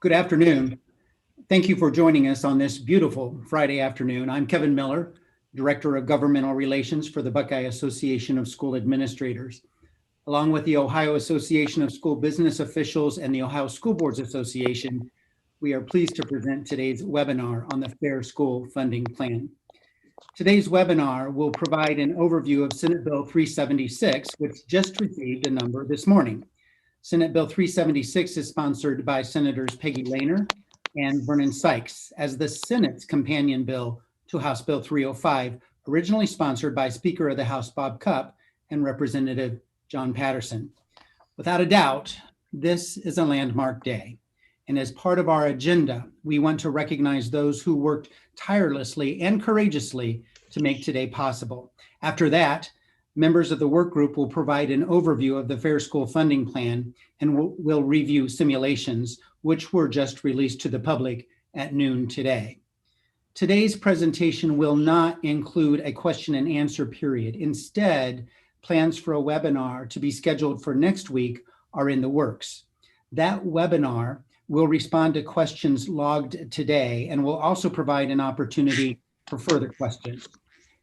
Good afternoon. Thank you for joining us on this beautiful Friday afternoon. I'm Kevin Miller, Director of Governmental Relations for the Buckeye Association of School Administrators. Along with the Ohio Association of School Business Officials and the Ohio School Boards Association, we are pleased to present today's webinar on the Fair School Funding Plan. Today's webinar will provide an overview of Senate Bill 376, which just received a number this morning. Senate Bill 376 is sponsored by Senators Peggy Lehner and Vernon Sykes as the Senate's companion bill to House Bill 305, originally sponsored by Speaker of the House Bob Cupp and Representative John Patterson. Without a doubt, this is a landmark day. And as part of our agenda, we want to recognize those who worked tirelessly and courageously to make today possible. After that, members of the work group will provide an overview of the Fair School Funding Plan and will review simulations, which were just released to the public at noon today. Today's presentation will not include a question and answer period. Instead, plans for a webinar to be scheduled for next week are in the works. That webinar will respond to questions logged today and will also provide an opportunity for further questions.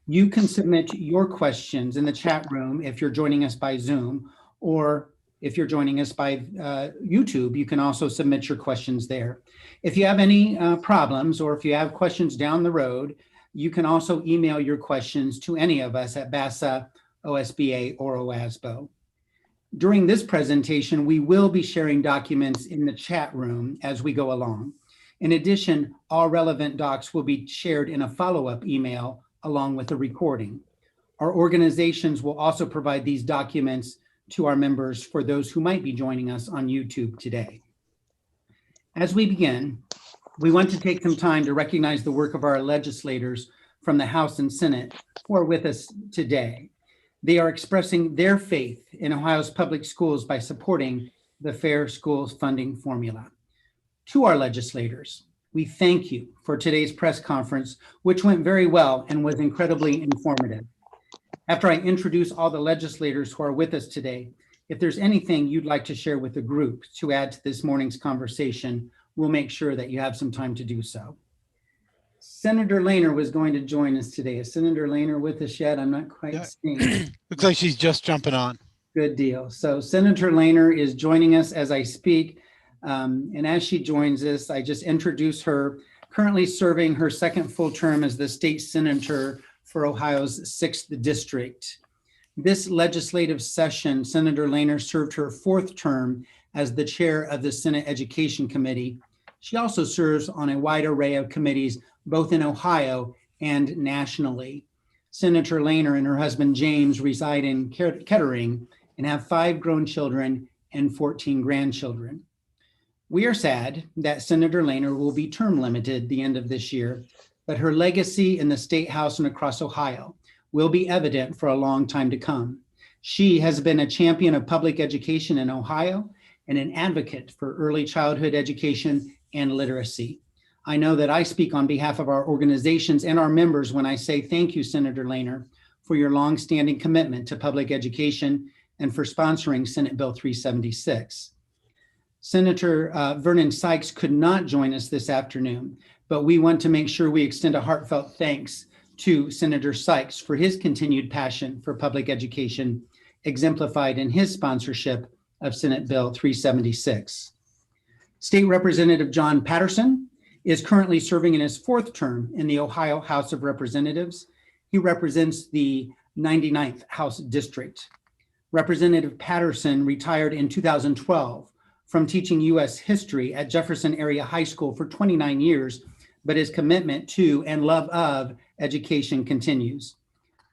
You can submit your questions in the chat room if you're joining us by Zoom, or if you're joining us by YouTube, you can also submit your questions there. If you have any problems or if you have questions down the road, you can also email your questions to any of us at BASA, OSBA, or OASBO. During this presentation, we will be sharing documents in the chat room as we go along. In addition, all relevant docs will be shared in a follow-up email along with the recording. Our organizations will also provide these documents to our members for those who might be joining us on YouTube today. As we begin, we want to take some time to recognize the work of our legislators from the House and Senate who are with us today. They are expressing their faith in Ohio's public schools by supporting the Fair Schools Funding Formula. To our legislators, we thank you for today's press conference, which went very well and was incredibly informative. After I introduce all the legislators who are with us today, if there's anything you'd like to share with the group to add to this morning's conversation, we'll make sure that you have some time to do so. Senator Lehner was going to join us today. Is Senator Lehner with us yet? I'm not quite seeing. Looks like she's just jumping on. Good deal. So Senator Lehner is joining us as I speak. And as she joins us, I just introduce her, currently serving her second full term as the state senator for Ohio's 6th district. This legislative session, Senator Lehner served her 4th term as the chair of the Senate Education Committee. She also serves on a wide array of committees, both in Ohio and nationally. Senator Lehner and her husband James reside in Kettering and have 5 grown children and 14 grandchildren. We are sad that Senator Lehner will be term limited the end of this year, but her legacy in the State House and across Ohio will be evident for a long time to come. She has been a champion of public education in Ohio and an advocate for early childhood education and literacy. I know that I speak on behalf of our organizations and our members when I say thank you, Senator Lehner, for your longstanding commitment to public education and for sponsoring Senate Bill 376. Senator Vernon Sykes could not join us this afternoon, but we want to make sure we extend a heartfelt thanks to Senator Sykes for his continued passion for public education, exemplified in his sponsorship of Senate Bill 376. State Representative John Patterson is currently serving in his 4th term in the Ohio House of Representatives. He represents the 99th House District. Representative Patterson retired in 2012 from teaching U.S. history at Jefferson Area High School for 29 years, but his commitment to and love of education continues.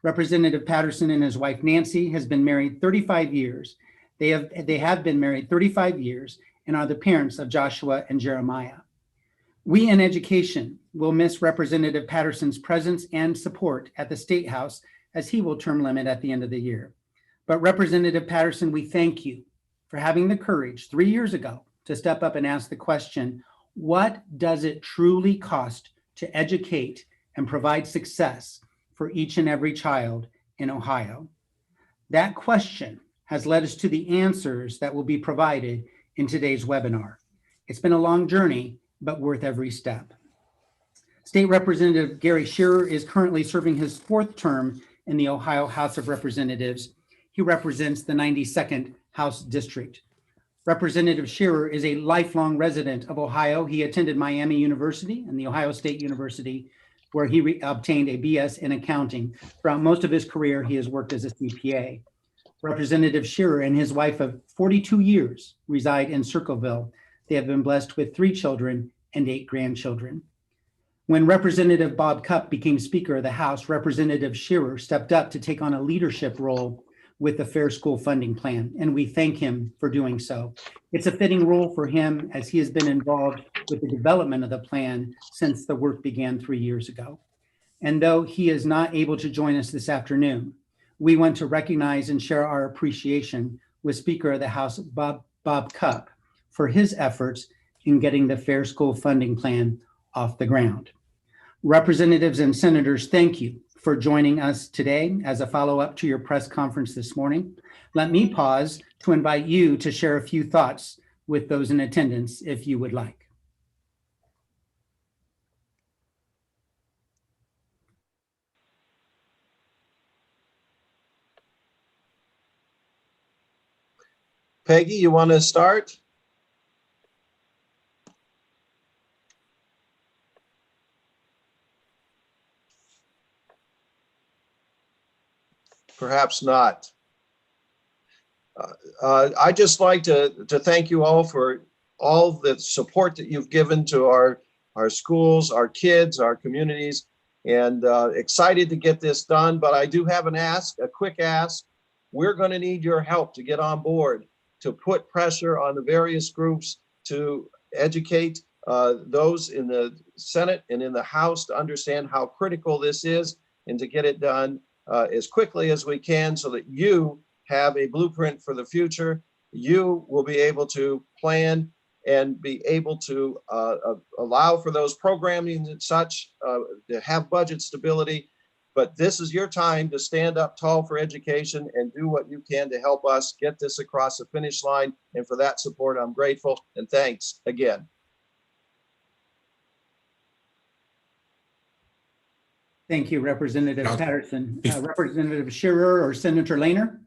Representative Patterson and his wife Nancy has been married 35 years. They have been married 35 years and are the parents of Joshua and Jeremiah. We in education will miss Representative Patterson's presence and support at the State House as he will term limit at the end of the year. But Representative Patterson, we thank you for having the courage 3 years ago to step up and ask the question, what does it truly cost to educate and provide success for each and every child in Ohio? That question has led us to the answers that will be provided in today's webinar. It's been a long journey, but worth every step. State Representative Gary Shearer is currently serving his 4th term in the Ohio House of Representatives. He represents the 92nd House District. Representative Shearer is a lifelong resident of Ohio. He attended Miami University and the Ohio State University, where he obtained a BS in accounting. Throughout most of his career, he has worked as a CPA. Representative Shearer and his wife of 42 years reside in Circleville. They have been blessed with 3 children and 8 grandchildren. When Representative Bob Cupp became Speaker of the House, Representative Shearer stepped up to take on a leadership role with the Fair School Funding Plan, and we thank him for doing so. It's a fitting role for him as he has been involved with the development of the plan since the work began 3 years ago. And though he is not able to join us this afternoon, we want to recognize and share our appreciation with Speaker of the House, Bob Cupp, for his efforts in getting the Fair School Funding Plan off the ground. Representatives and senators, thank you for joining us today as a follow-up to your press conference this morning. Let me pause to invite you to share a few thoughts with those in attendance, if you would like. Peggy, you want to start? Perhaps not. I'd just like to thank you all for all the support that you've given to our schools, our kids, our communities, and excited to get this done. But I do have a quick ask. We're going to need your help to get on board, to put pressure on the various groups to educate those in the Senate and in the House to understand how critical this is and to get it done as quickly as we can so that you have a blueprint for the future. You will be able to plan and be able to allow for those programming and such to have budget stability. But this is your time to stand up tall for education and do what you can to help us get this across the finish line. And for that support, I'm grateful, and thanks again. Thank you, Representative Patterson. Representative Shearer or Senator Lehner?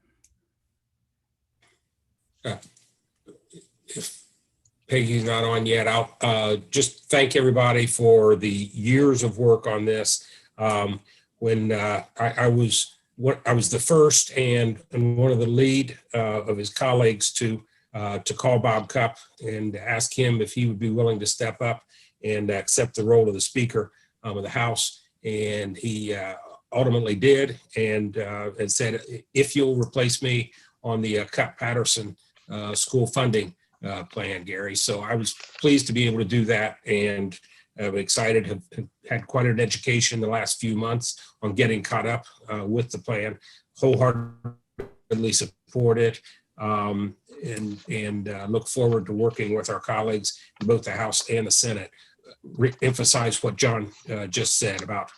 If Peggy's not on yet, I'll just thank everybody for the years of work on this. When I was the first and one of the lead of his colleagues to call Bob Cupp and ask him if he would be willing to step up and accept the role of the Speaker of the House. And he ultimately did, and said, if you'll replace me on the Cupp-Patterson school funding plan, Gary. So I was pleased to be able to do that, and I'm excited, have had quite an education the last few months on getting caught up with the plan, wholeheartedly support it, and look forward to working with our colleagues in both the House and the Senate. Emphasize what John just said about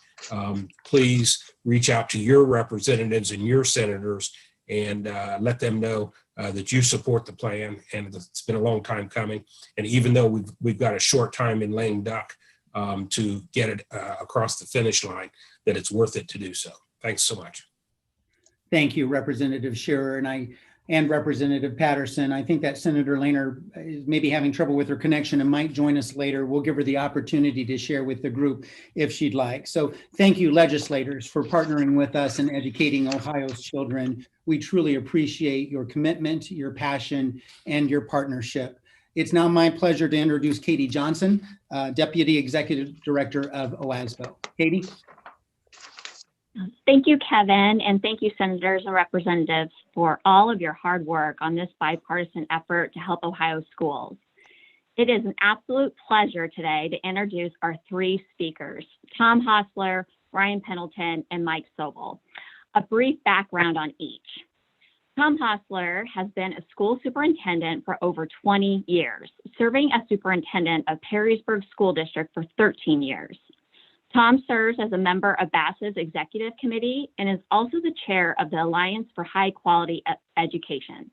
please reach out to your representatives and your senators and let them know that you support the plan, and it's been a long time coming. And even though we've got a short time in lame duck to get it across the finish line, that it's worth it to do so. Thanks so much. Thank you, Representative Shearer, and Representative Patterson. I think that Senator Lehner is maybe having trouble with her connection and might join us later. We'll give her the opportunity to share with the group if she'd like. So thank you, legislators, for partnering with us and educating Ohio's children. We truly appreciate your commitment, your passion, and your partnership. It's now my pleasure to introduce Katie Johnson, Deputy Executive Director of OASBO. Katie. Thank you, Kevin, and thank you, senators and representatives, for all of your hard work on this bipartisan effort to help Ohio schools. It is an absolute pleasure today to introduce our 3 speakers, Tom Hostler, Ryan Pendleton, and Mike Sobel. A brief background on each. Tom Hostler has been a school superintendent for over 20 years, serving as superintendent of Perrysburg School District for 13 years. Tom serves as a member of BAS's executive committee and is also the chair of the Alliance for High Quality Education.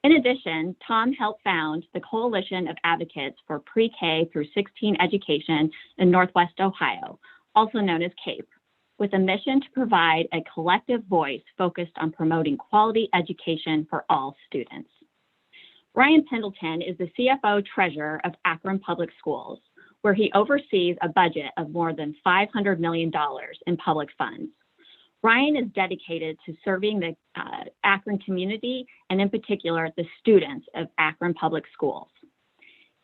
In addition, Tom helped found the Coalition of Advocates for Pre-K through 16 Education in Northwest Ohio, also known as CAPE, with a mission to provide a collective voice focused on promoting quality education for all students. Ryan Pendleton is the CFO Treasurer of Akron Public Schools, where he oversees a budget of more than $500 million in public funds. Ryan is dedicated to serving the Akron community and in particular the students of Akron Public Schools.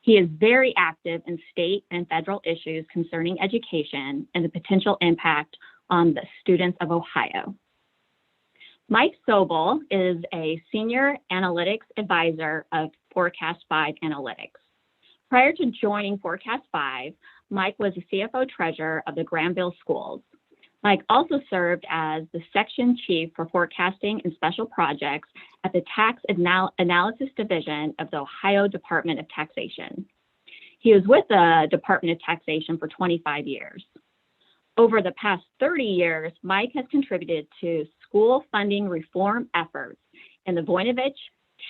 He is very active in state and federal issues concerning education and the potential impact on the students of Ohio. Mike Sobel is a Senior Analytics Advisor of Forecast 5 Analytics. Prior to joining Forecast 5, Mike was the CFO Treasurer of the Granville Schools. Mike also served as the Section Chief for Forecasting and Special Projects at the Tax Analysis Division of the Ohio Department of Taxation. He was with the Department of Taxation for 25 years. Over the past 30 years, Mike has contributed to school funding reform efforts in the Voinovich,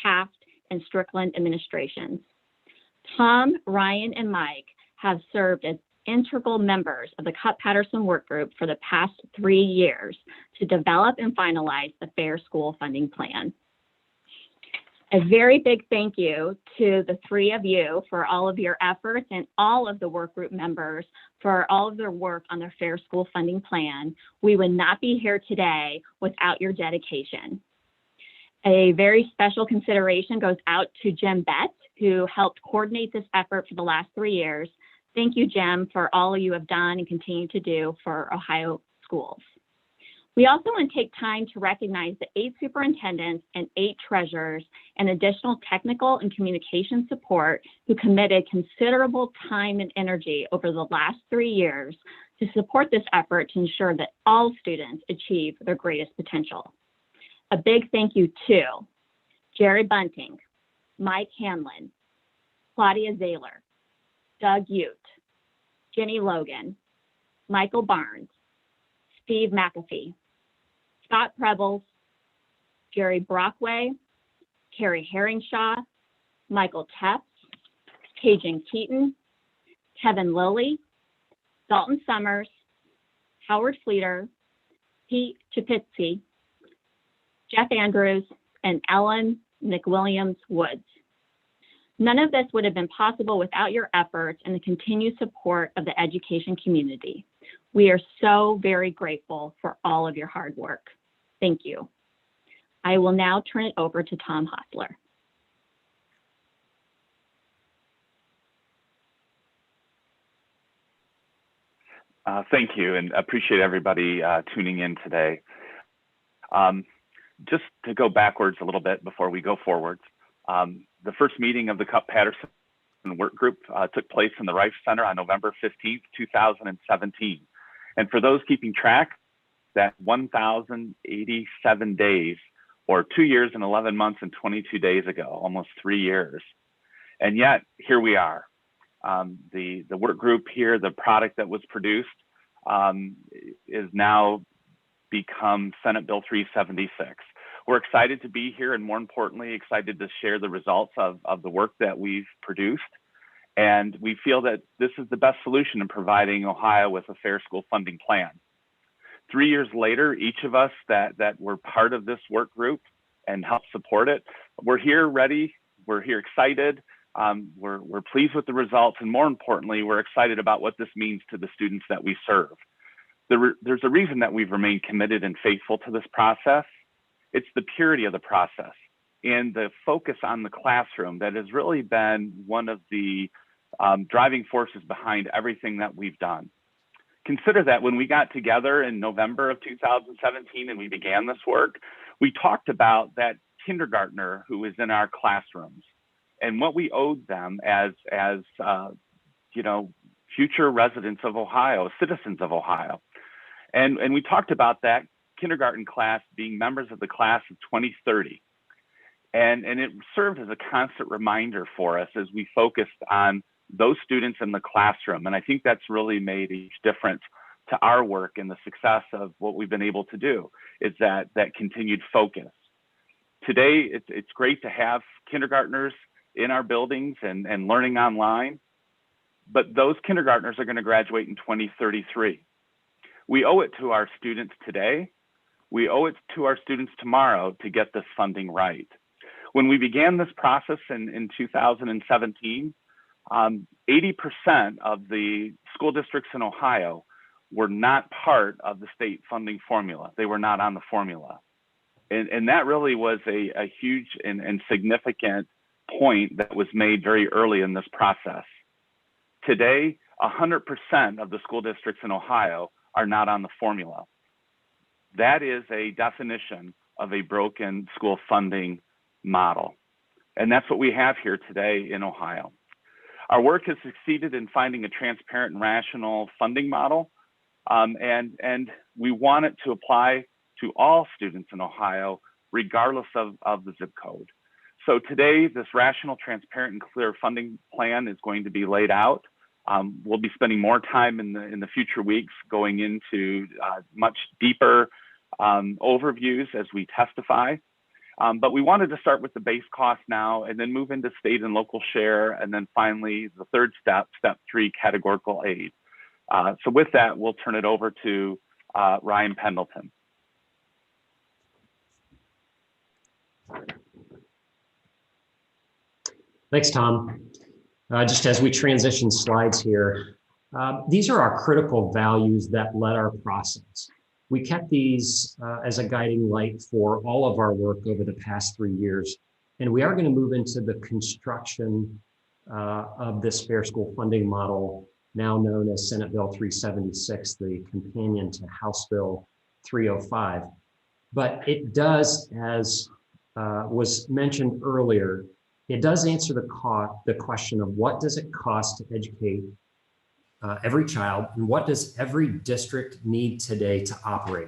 Taft, and Strickland administrations. Tom, Ryan, and Mike have served as integral members of the Cupp-Patterson Work Group for the past 3 years to develop and finalize the Fair School Funding Plan. A very big thank you to the three of you for all of your efforts and all of the work group members for all of their work on their Fair School Funding Plan. We would not be here today without your dedication. A very special consideration goes out to Jim Betts, who helped coordinate this effort for the last 3 years. Thank you, Jim, for all you have done and continue to do for Ohio schools. We also want to take time to recognize the 8 superintendents and 8 treasurers and additional technical and communication support who committed considerable time and energy over the last 3 years to support this effort to ensure that all students achieve their greatest potential. A big thank you to Jerry Bunting, Mike Hanlon, Claudia Zahler, Doug Ute, Jenny Logan, Michael Barnes, Steve McAfee, Scott Prebles, Jerry Brockway, Carrie Herringshaw, Michael Tepps, Cajun Keaton, Kevin Lilly, Dalton Summers, Howard Fleeter, Pete Chapitsky, Jeff Andrews, and Ellen McWilliams-Woods. None of this would have been possible without your efforts and the continued support of the education community. We are so very grateful for all of your hard work. Thank you. I will now turn it over to Tom Hostler. Thank you, and appreciate everybody tuning in today. Just to go backwards a little bit before we go forwards, the first meeting of the Cupp-Patterson Work Group took place in the Reif Center on November 15th, 2017. And for those keeping track, that 1,087 days, or 2 years and 11 months and 22 days ago, almost 3 years. And yet, here we are. The work group here, the product that was produced, is now become Senate Bill 376. We're excited to be here, and more importantly, excited to share the results of the work that we've produced. And we feel that this is the best solution in providing Ohio with a fair school funding plan. 3 years later, each of us that were part of this work group and helped support it, we're here ready, we're here excited, we're pleased with the results, and more importantly, we're excited about what this means to the students that we serve. There's a reason that we've remained committed and faithful to this process. It's the purity of the process and the focus on the classroom that has really been one of the driving forces behind everything that we've done. Consider that when we got together in November of 2017 and we began this work, we talked about that kindergartner who was in our classrooms and what we owed them as you know, future residents of Ohio, citizens of Ohio. And we talked about that kindergarten class being members of the class of 2030. And it served as a constant reminder for us as we focused on those students in the classroom. And I think that's really made a huge difference to our work and the success of what we've been able to do, is that continued focus. Today, it's great to have kindergartners in our buildings and learning online, but those kindergartners are going to graduate in 2033. We owe it to our students today. We owe it to our students tomorrow to get this funding right. When we began this process in 2017, 80% of the school districts in Ohio were not part of the state funding formula. They were not on the formula. And that really was a huge and significant point that was made very early in this process. Today, 100% of the school districts in Ohio are not on the formula. That is a definition of a broken school funding model. And that's what we have here today in Ohio. Our work has succeeded in finding a transparent and rational funding model. And we want it to apply to all students in Ohio, regardless of the zip code. So today, this rational, transparent, and clear funding plan is going to be laid out. We'll be spending more time in the future weeks going into much deeper overviews as we testify. But we wanted to start with the base cost now and then move into state and local share. And then finally, the third step, step 3, categorical aid. So with that, we'll turn it over to Ryan Pendleton. Thanks, Tom. Just as we transition slides here, these are our critical values that led our process. We kept these as a guiding light for all of our work over the past 3 years. And we are going to move into the construction of this fair school funding model, now known as Senate Bill 376, the companion to House Bill 305. But it does, as was mentioned earlier, it does answer the question of what does it cost to educate every child, and what does every district need today to operate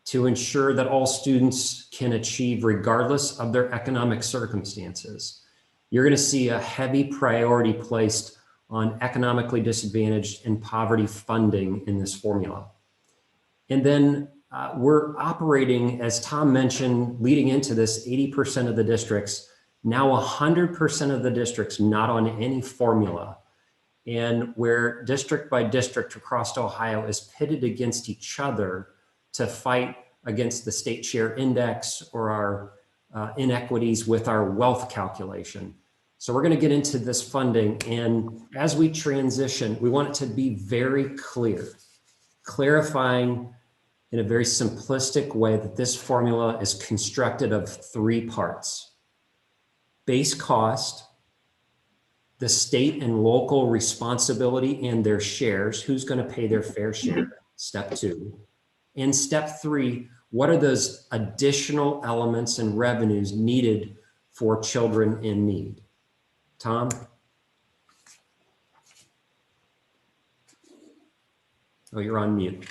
to ensure that all students can achieve regardless of their economic circumstances. You're going to see a heavy priority placed on economically disadvantaged and poverty funding in this formula. And then we're operating, as Tom mentioned, leading into this, 80% of the districts, now 100% of the districts not on any formula, and where district by district across Ohio is pitted against each other to fight against the state share index or our inequities with our wealth calculation. So we're going to get into this funding, and as we transition, we want it to be very clear, clarifying in a very simplistic way that this formula is constructed of 3 parts: base cost, the state and local responsibility and their shares, who's going to pay their fair share, step 2. And step 3, what are those additional elements and revenues needed for children in need? Tom? Oh, you're on mute.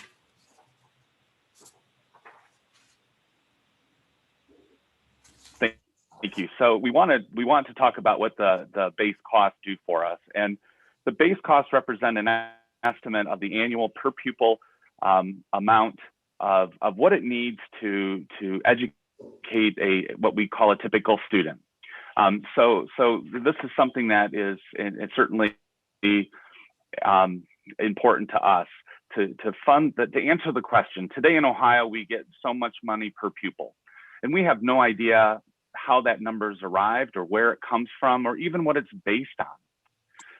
Thank you. So we want to talk about what the base costs do for us. And the base costs represent an estimate of the annual per pupil amount of what it needs to educate what we call a typical student. So this is something that is certainly important to us to fund, to answer the question. Today in Ohio, we get so much money per pupil, and we have no idea how that number's arrived or where it comes from or even what it's based on.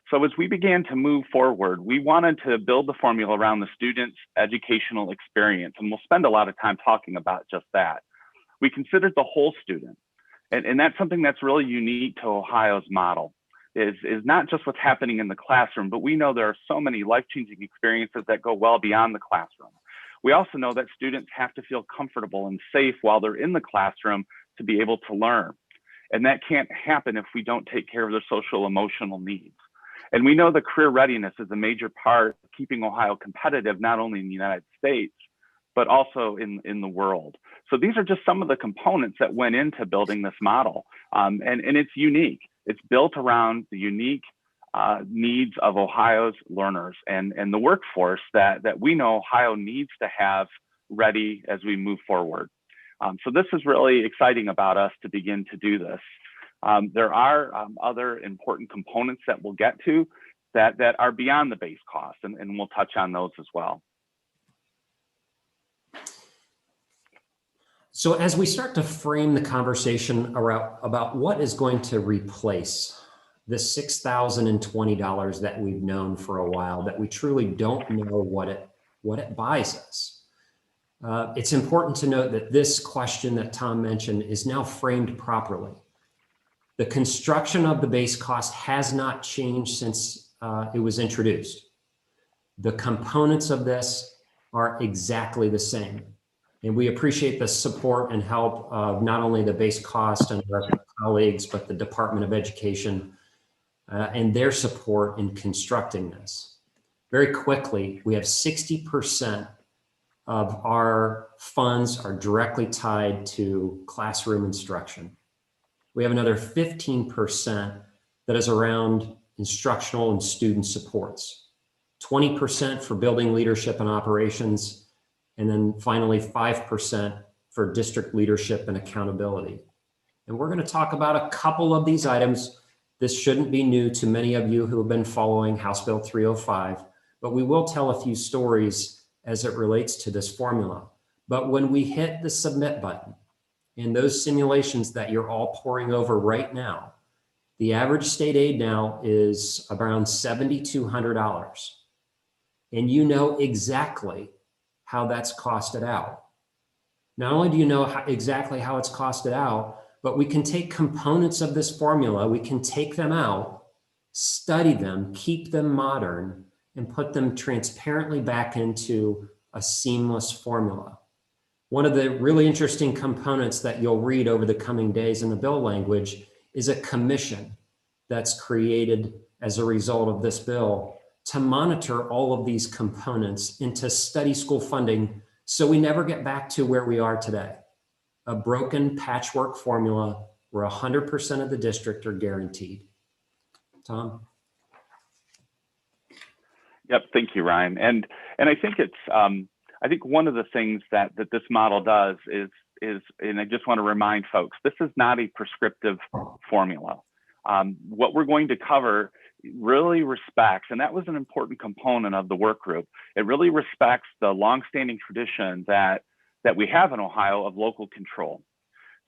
So as we began to move forward, we wanted to build the formula around the student's educational experience, and we'll spend a lot of time talking about just that. We considered the whole student, and that's something that's really unique to Ohio's model, is not just what's happening in the classroom, but we know there are so many life-changing experiences that go well beyond the classroom. We also know that students have to feel comfortable and safe while they're in the classroom to be able to learn. And that can't happen if we don't take care of their social emotional needs. And we know that career readiness is a major part of keeping Ohio competitive, not only in the United States, but also in the world. So these are just some of the components that went into building this model. And it's unique. It's built around the unique needs of Ohio's learners and the workforce that we know Ohio needs to have ready as we move forward. So this is really exciting about us to begin to do this. There are other important components that we'll get to that are beyond the base cost, and we'll touch on those as well. So as we start to frame the conversation about what is going to replace the $6,020 that we've known for a while, that we truly don't know what it buys us. It's important to note that this question that Tom mentioned is now framed properly. The construction of the base cost has not changed since it was introduced. The components of this are exactly the same. And we appreciate the support and help of not only the base cost and our colleagues, but the Department of Education and their support in constructing this. Very quickly, we have 60% of our funds are directly tied to classroom instruction. We have another 15% that is around instructional and student supports, 20% for building leadership and operations, and then finally 5% for district leadership and accountability. And we're going to talk about a couple of these items. This shouldn't be new to many of you who have been following House Bill 305, but we will tell a few stories as it relates to this formula. But when we hit the submit button in those simulations that you're all poring over right now, the average state aid now is around $7,200. And you know exactly how that's costed out. Not only do you know exactly how it's costed out, but we can take components of this formula, we can take them out, study them, keep them modern, and put them transparently back into a seamless formula. One of the really interesting components that you'll read over the coming days in the bill language is a commission that's created as a result of this bill to monitor all of these components into study school funding so we never get back to where we are today, a broken patchwork formula where 100% of the district are guaranteed. Tom? Yep, thank you, Ryan. And I think it's I think one of the things that this model does is and I just want to remind folks, this is not a prescriptive formula. What we're going to cover really respects, and that was an important component of the work group, it really respects the longstanding tradition that we have in Ohio of local control.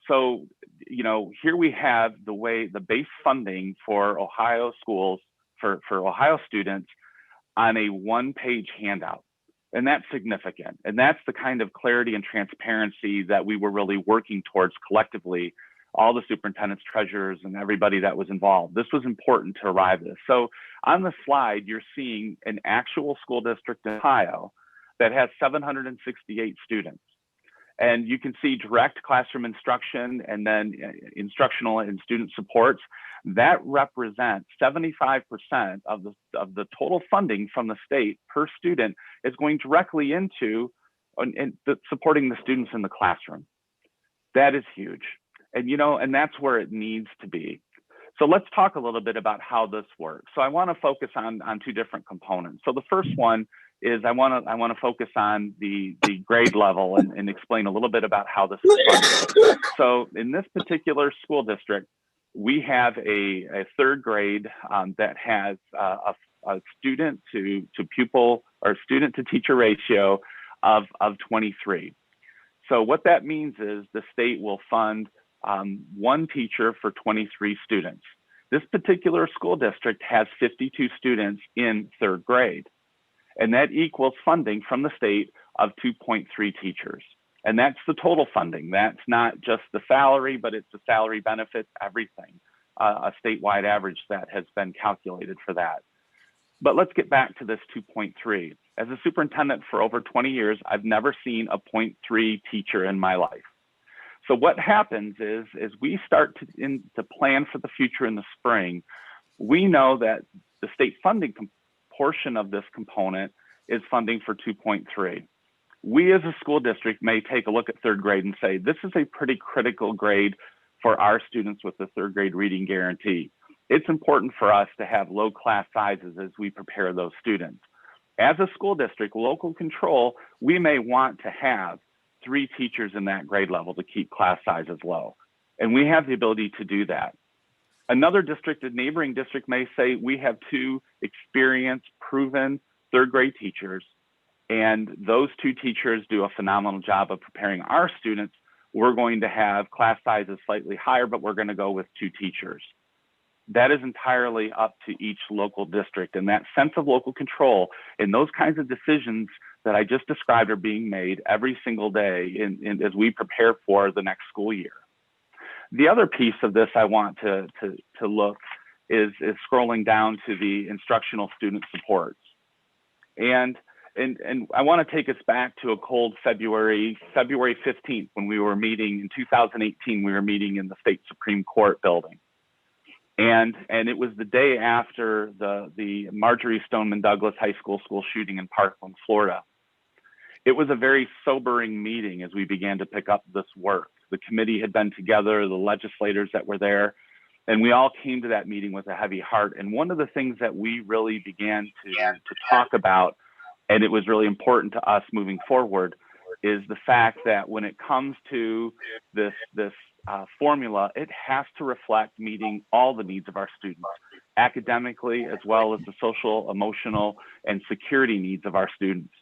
So, you know, here we have the way the base funding for Ohio schools, for Ohio students on a one-page handout. And that's significant. And that's the kind of clarity and transparency that we were really working towards collectively, all the superintendents, treasurers, and everybody that was involved. This was important to arrive at this. So on the slide, you're seeing an actual school district in Ohio that has 768 students. And you can see direct classroom instruction and then instructional and student supports. That represents 75% of the total funding from the state per student is going directly into supporting the students in the classroom. That is huge. And, you know, and that's where it needs to be. So let's talk a little bit about how this works. So I want to focus on two different components. So the first one is I want to focus on the grade level and explain a little bit about how this is funded. So in this particular school district, we have a third grade that has a student to pupil or student to teacher ratio of 23. So what that means is the state will fund one teacher for 23 students. This particular school district has 52 students in third grade, and that equals funding from the state of 2.3 teachers. And that's the total funding. That's not just the salary, but it's the salary, benefits, everything, a statewide average that has been calculated for that. But let's get back to this 2.3. As a superintendent for over 20 years, I've never seen a 0.3 teacher in my life. So what happens is we start to plan for the future in the spring. We know that the state funding portion of this component is funding for 2.3. We as a school district may take a look at third grade and say, this is a pretty critical grade for our students with the third grade reading guarantee. It's important for us to have low class sizes as we prepare those students. As a school district, local control, we may want to have 3 teachers in that grade level to keep class sizes low. And we have the ability to do that. Another district, a neighboring district, may say we have 2 experienced, proven 3rd grade teachers, and those 2 teachers do a phenomenal job of preparing our students. We're going to have class sizes slightly higher, but we're going to go with 2 teachers. That is entirely up to each local district, and that sense of local control and those kinds of decisions that I just described are being made every single day as we prepare for the next school year. The other piece of this I want to look is scrolling down to the instructional student supports. And I want to take us back to a cold February 15th, when we were meeting in 2018, we were meeting in the state Supreme Court building. And it was the day after the Marjorie Stoneman Douglas High School shooting in Parkland, Florida. It was a very sobering meeting as we began to pick up this work. The committee had been together, the legislators that were there, and we all came to that meeting with a heavy heart. And one of the things that we really began to talk about, and it was really important to us moving forward, is the fact that when it comes to this formula, it has to reflect meeting all the needs of our students, academically, as well as the social, emotional, and security needs of our students.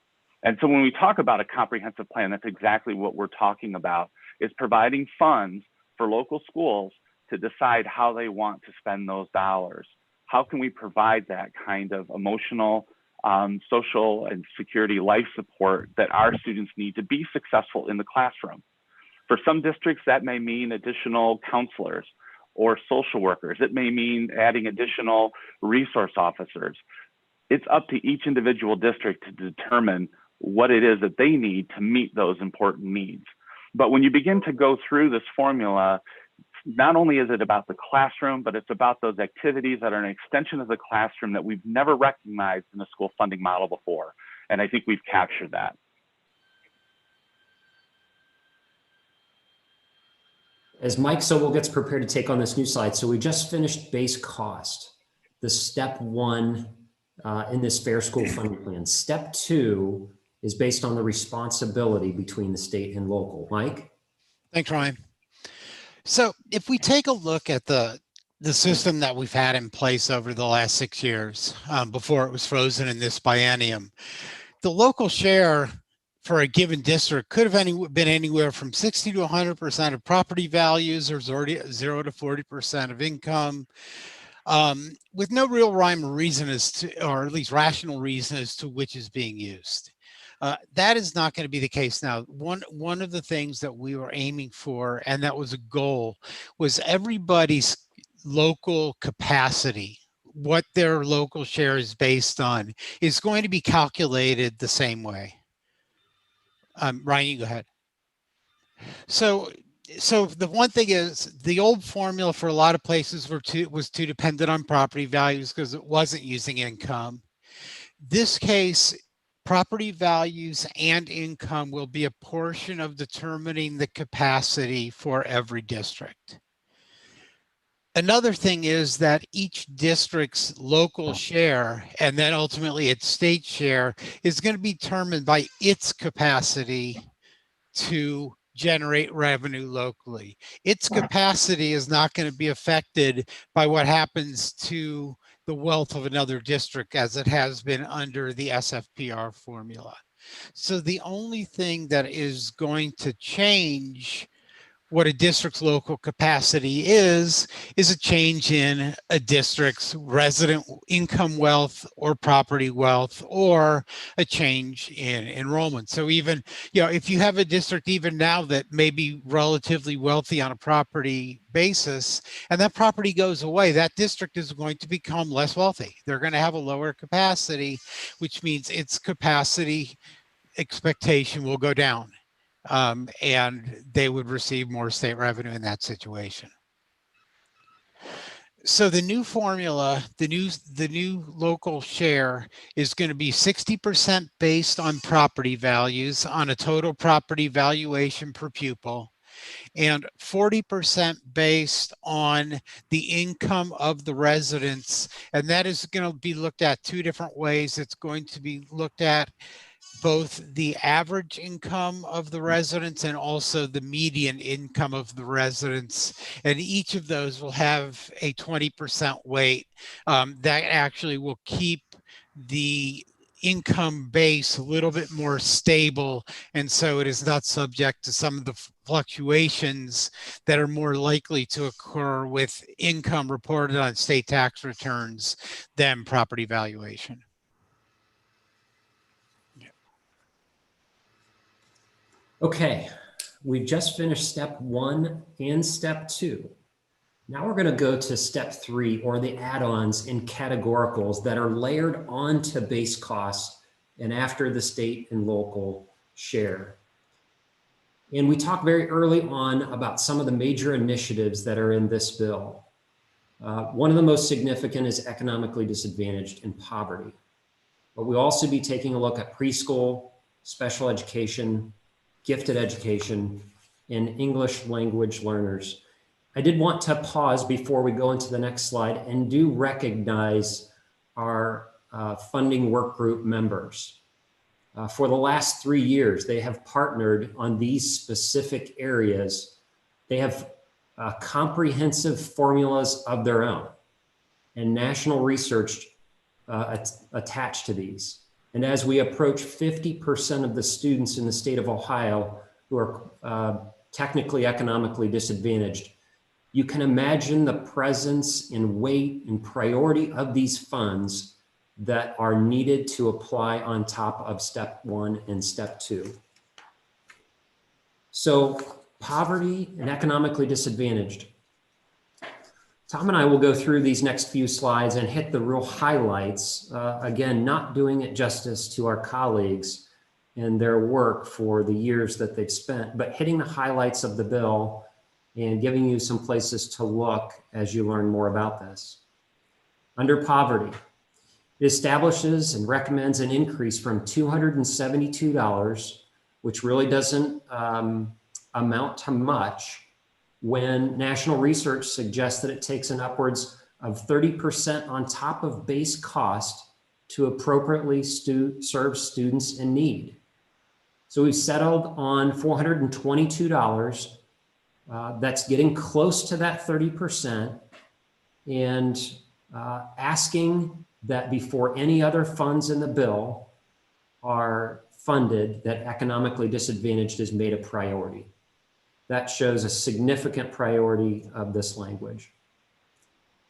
And so when we talk about a comprehensive plan, that's exactly what we're talking about, is providing funds for local schools to decide how they want to spend those dollars. How can we provide that kind of emotional, social, and security life support that our students need to be successful in the classroom? For some districts, that may mean additional counselors or social workers. It may mean adding additional resource officers. It's up to each individual district to determine what it is that they need to meet those important needs. But when you begin to go through this formula, not only is it about the classroom, but it's about those activities that are an extension of the classroom that we've never recognized in the school funding model before. And I think we've captured that. As Mike Sobel gets prepared to take on this new slide, so we just finished base cost, the step 1 in this Fair School Funding Plan. Step 2 is based on the responsibility between the state and local. Mike? Thanks, Ryan. So if we take a look at the system that we've had in place over the last 6 years, before it was frozen in this biennium, the local share for a given district could have been anywhere from 60 to 100% of property values, or 0 to 40% of income, with no real rhyme or reason as to, or at least rational reason as to which is being used. That is not going to be the case now. One of the things that we were aiming for, and that was a goal, was everybody's local capacity, what their local share is based on, is going to be calculated the same way. Ryan, you go ahead. So the one thing is, the old formula for a lot of places was too dependent on property values because it wasn't using income. This case, property values and income will be a portion of determining the capacity for every district. Another thing is that each district's local share, and then ultimately its state share, is going to be determined by its capacity to generate revenue locally. Its capacity is not going to be affected by what happens to the wealth of another district, as it has been under the SFPR formula. So the only thing that is going to change what a district's local capacity is a change in a district's resident income wealth or property wealth, or a change in enrollment. So even, if you have a district even now that may be relatively wealthy on a property basis, and that property goes away, that district is going to become less wealthy. They're going to have a lower capacity, which means its capacity expectation will go down. And they would receive more state revenue in that situation. So the new formula, the new local share is going to be 60% based on property values, on a total property valuation per pupil, and 40% based on the income of the residents. And that is going to be looked at 2 different ways. It's going to be looked at both the average income of the residents and also the median income of the residents. And each of those will have a 20% weight that actually will keep the income base a little bit more stable, and so it is not subject to some of the fluctuations that are more likely to occur with income reported on state tax returns than property valuation. Okay, we've just finished step 1 and step 2. Now we're going to go to step 3, or the add-ons and categoricals that are layered onto base costs and after the state and local share. And we talked very early on about some of the major initiatives that are in this bill. One of the most significant is economically disadvantaged and poverty. But we'll also be taking a look at preschool, special education, gifted education, and English language learners. I did want to pause before we go into the next slide and do recognize our funding work group members. For the last 3 years, they have partnered on these specific areas. They have comprehensive formulas of their own and national research attached to these. And as we approach 50% of the students in the state of Ohio who are technically economically disadvantaged, you can imagine the presence and weight and priority of these funds that are needed to apply on top of step 1 and step 2. So poverty and economically disadvantaged. Tom and I will go through these next few slides and hit the real highlights. Again, not doing it justice to our colleagues and their work for the years that they've spent, but hitting the highlights of the bill and giving you some places to look as you learn more about this. Under poverty, it establishes and recommends an increase from $272, which really doesn't amount to much, when national research suggests that it takes an upwards of 30% on top of base cost to appropriately serve students in need. So we've settled on $422. That's getting close to that 30%, and asking that before any other funds in the bill are funded, that economically disadvantaged is made a priority. That shows a significant priority of this language.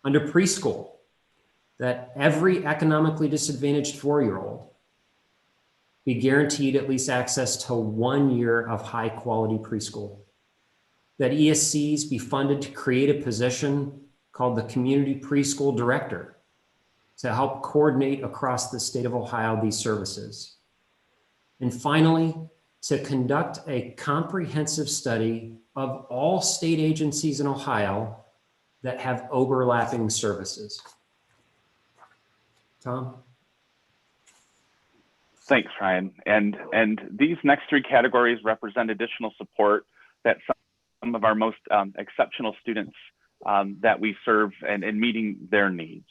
Under preschool, that every economically disadvantaged 4-year-old be guaranteed at least access to 1 year of high quality preschool. That ESCs be funded to create a position called the Community Preschool Director to help coordinate across the state of Ohio these services. And finally, to conduct a comprehensive study of all state agencies in Ohio that have overlapping services. Tom? Thanks, Ryan. And these next 3 categories represent additional support that some of our most exceptional students that we serve and meeting their needs.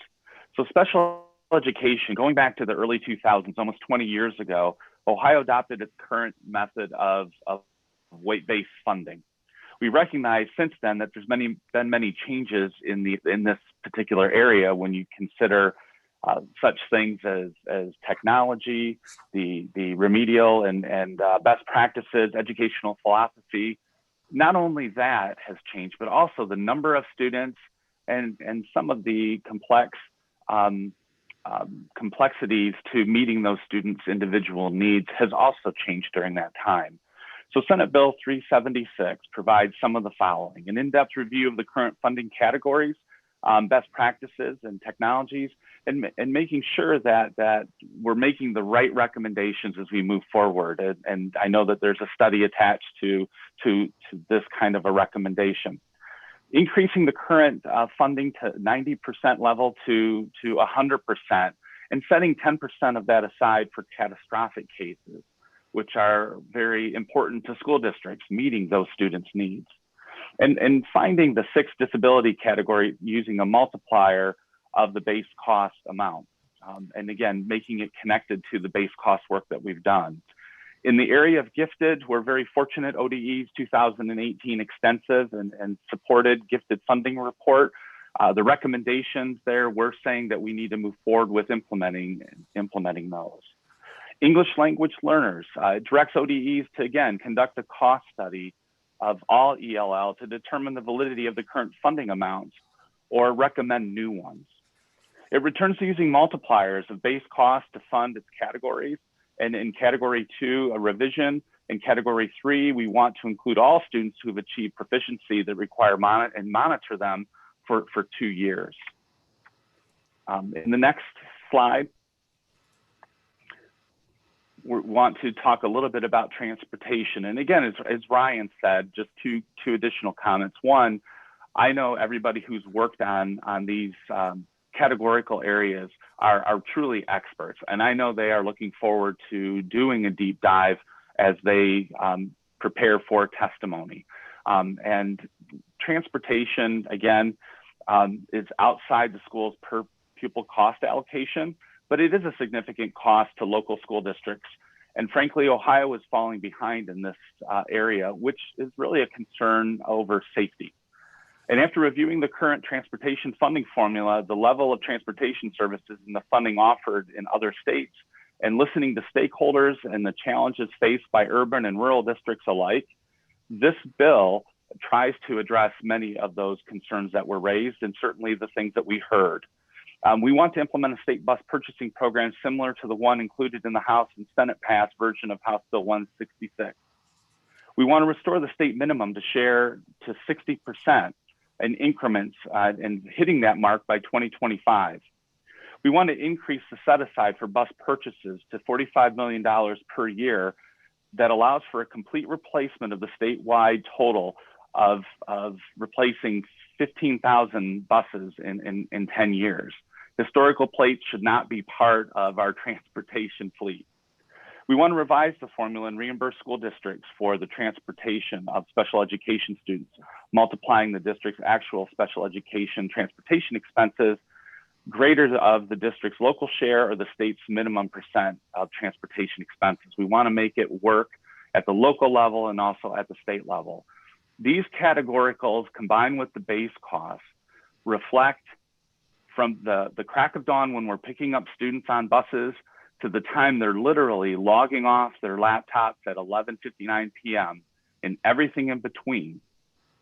So special education, going back to the early 2000s, almost 20 years ago, Ohio adopted its current method of weight-based funding. We recognize since then that there's been many changes in this particular area when you consider such things as technology, the remedial and best practices, educational philosophy. Not only that has changed, but also the number of students and some of the complexities to meeting those students' individual needs has also changed during that time. So Senate Bill 376 provides some of the following: an in-depth review of the current funding categories, best practices and technologies, and making sure that we're making the right recommendations as we move forward. And I know that there's a study attached to this kind of a recommendation. Increasing the current funding to 90% level to 100%, and setting 10% of that aside for catastrophic cases, which are very important to school districts, meeting those students' needs. And finding the 6th disability category using a multiplier of the base cost amount. And again, making it connected to the base cost work that we've done. In the area of gifted, we're very fortunate. ODE's 2018 extensive and supported gifted funding report. The recommendations there, we're saying that we need to move forward with implementing those. English language learners directs ODEs to, again, conduct a cost study of all ELL to determine the validity of the current funding amounts or recommend new ones. It returns to using multipliers of base cost to fund its categories. And in category 2, a revision. In category 3, we want to include all students who have achieved proficiency that require monitor them for 2 years. In the next slide, we want to talk a little bit about transportation. And again, as Ryan said, just two additional comments. One, I know everybody who's worked on these categorical areas are truly experts. And I know they are looking forward to doing a deep dive as they prepare for testimony. And transportation, again, is outside the school's per pupil cost allocation, but it is a significant cost to local school districts. And frankly, Ohio is falling behind in this area, which is really a concern over safety. And after reviewing the current transportation funding formula, the level of transportation services and the funding offered in other states, and listening to stakeholders and the challenges faced by urban and rural districts alike, this bill tries to address many of those concerns that were raised and certainly the things that we heard. We want to implement a state bus purchasing program similar to the one included in the House and Senate passed version of House Bill 166. We want to restore the state minimum to share to 60% in increments and hitting that mark by 2025. We want to increase the set aside for bus purchases to $45 million per year that allows for a complete replacement of the statewide total of replacing 15,000 buses in 10 years. Historical plates should not be part of our transportation fleet. We want to revise the formula and reimburse school districts for the transportation of special education students, multiplying the district's actual special education transportation expenses greater of the district's local share or the state's minimum % of transportation expenses. We want to make it work at the local level and also at the state level. These categoricals combined with the base costs reflect from the crack of dawn when we're picking up students on buses to the time they're literally logging off their laptops at 11:59 p.m. and everything in between.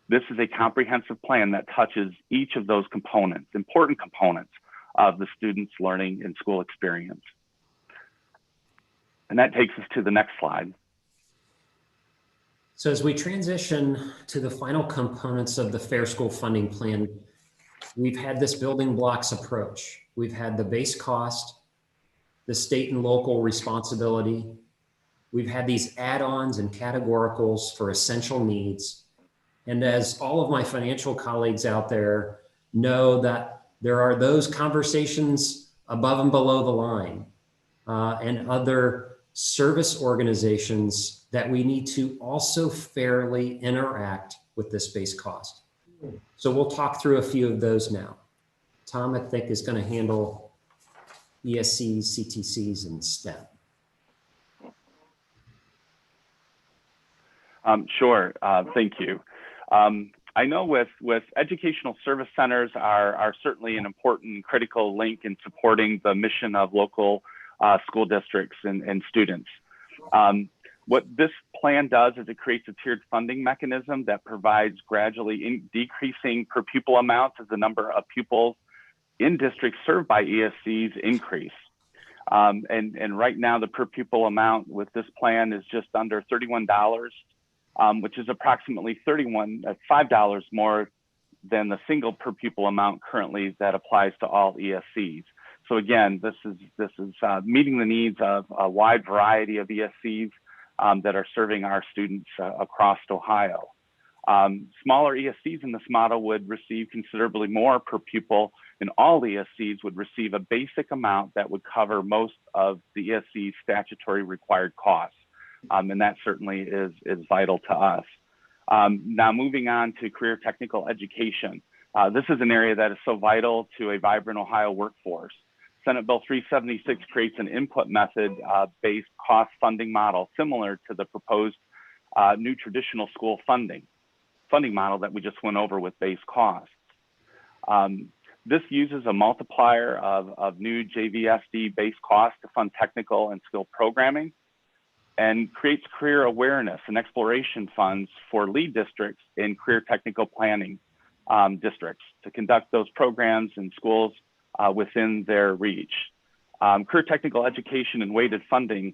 This is a comprehensive plan that touches each of those components, important components of the student's learning and school experience. And that takes us to the next slide. So as we transition to the final components of the Fair School Funding Plan, we've had this building blocks approach. We've had the base cost, the state and local responsibility. We've had these add-ons and categoricals for essential needs. And as all of my financial colleagues out there know, that there are those conversations above and below the line and other service organizations that we need to also fairly interact with this base cost. So we'll talk through a few of those now. Tom, I think, is going to handle ESCs, CTCs, and STEM. Sure, thank you. I know with educational service centers are certainly an important critical link in supporting the mission of local school districts and students. What this plan does is it creates a tiered funding mechanism that provides gradually decreasing per pupil amounts as the number of pupils in districts served by ESCs increase. And right now the per pupil amount with this plan is just under $31, which is approximately $5 more than the single per pupil amount currently that applies to all ESCs. So again, this is meeting the needs of a wide variety of ESCs that are serving our students across Ohio. Smaller ESCs in this model would receive considerably more per pupil, and all ESCs would receive a basic amount that would cover most of the ESC's statutory required costs. And that certainly is vital to us. Now moving on to career technical education. This is an area that is so vital to a vibrant Ohio workforce. Senate Bill 376 creates an input method based cost funding model similar to the proposed new traditional school funding model that we just went over with base costs. This uses a multiplier of new JVSD base costs to fund technical and skill programming, and creates career awareness and exploration funds for lead districts in career technical planning districts to conduct those programs in schools within their reach. Career technical education and weighted funding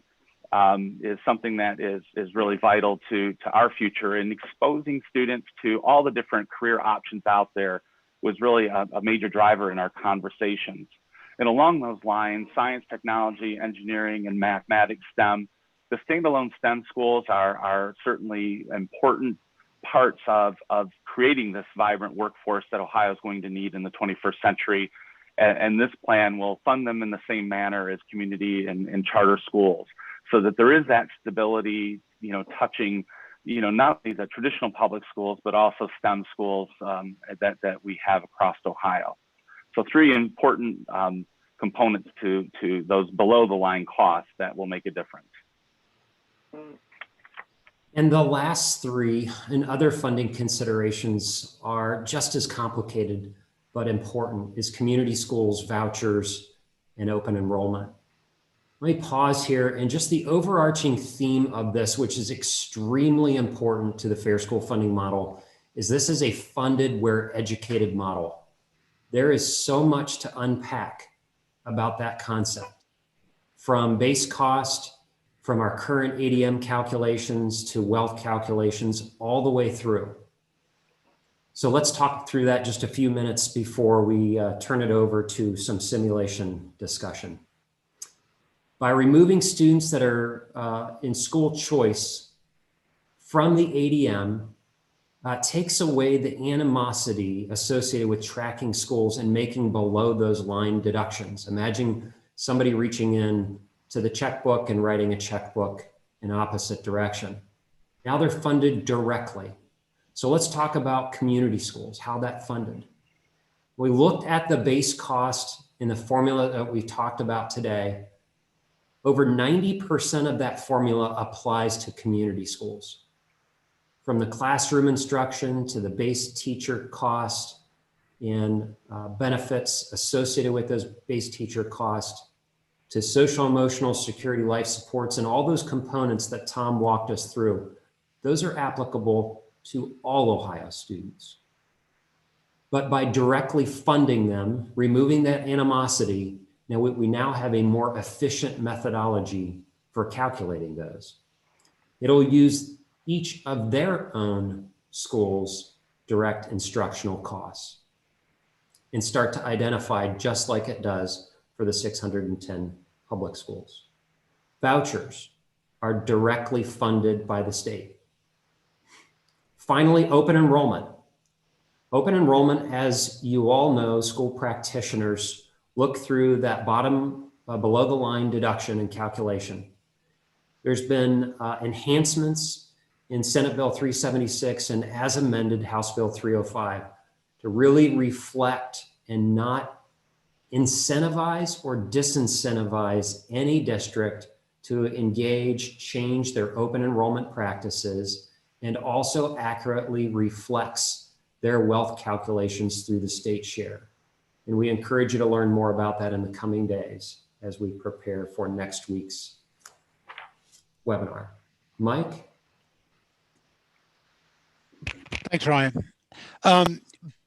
is something that is really vital to our future, and exposing students to all the different career options out there was really a major driver in our conversations. And along those lines, science, technology, engineering, and mathematics, STEM, the standalone STEM schools are certainly important parts of creating this vibrant workforce that Ohio is going to need in the 21st century. And this plan will fund them in the same manner as community and charter schools, so that there is that stability, touching, not only the traditional public schools, but also STEM schools that we have across Ohio. So 3 important components to those below the line costs that will make a difference. And the last 3 and other funding considerations are just as complicated but important, is community schools, vouchers, and open enrollment. Let me pause here, and just the overarching theme of this, which is extremely important to the Fair School funding model, is this is a funded where educated model. There is so much to unpack about that concept, from base cost, from our current ADM calculations to wealth calculations, all the way through. So let's talk through that just a few minutes before we turn it over to some simulation discussion. By removing students that are in school choice from the ADM, takes away the animosity associated with tracking schools and making below those line deductions. Imagine somebody reaching in to the checkbook and writing a checkbook in opposite direction. Now they're funded directly. So let's talk about community schools, how that funded. We looked at the base cost in the formula that we talked about today. Over 90% of that formula applies to community schools. From the classroom instruction to the base teacher cost and benefits associated with those base teacher costs, to social, emotional, security, life supports, and all those components that Tom walked us through, those are applicable to all Ohio students. But by directly funding them, removing that animosity, now we now have a more efficient methodology for calculating those. It'll use each of their own schools' direct instructional costs and start to identify, just like it does for the 610 public schools. Vouchers are directly funded by the state. Finally, open enrollment. Open enrollment, as you all know, school practitioners look through that bottom below the line deduction and calculation. There's been enhancements in Senate Bill 376 and as amended House Bill 305 to really reflect and not incentivize or disincentivize any district to engage, change their open enrollment practices, and also accurately reflects their wealth calculations through the state share. And we encourage you to learn more about that in the coming days as we prepare for next week's webinar. Mike? Thanks, Ryan.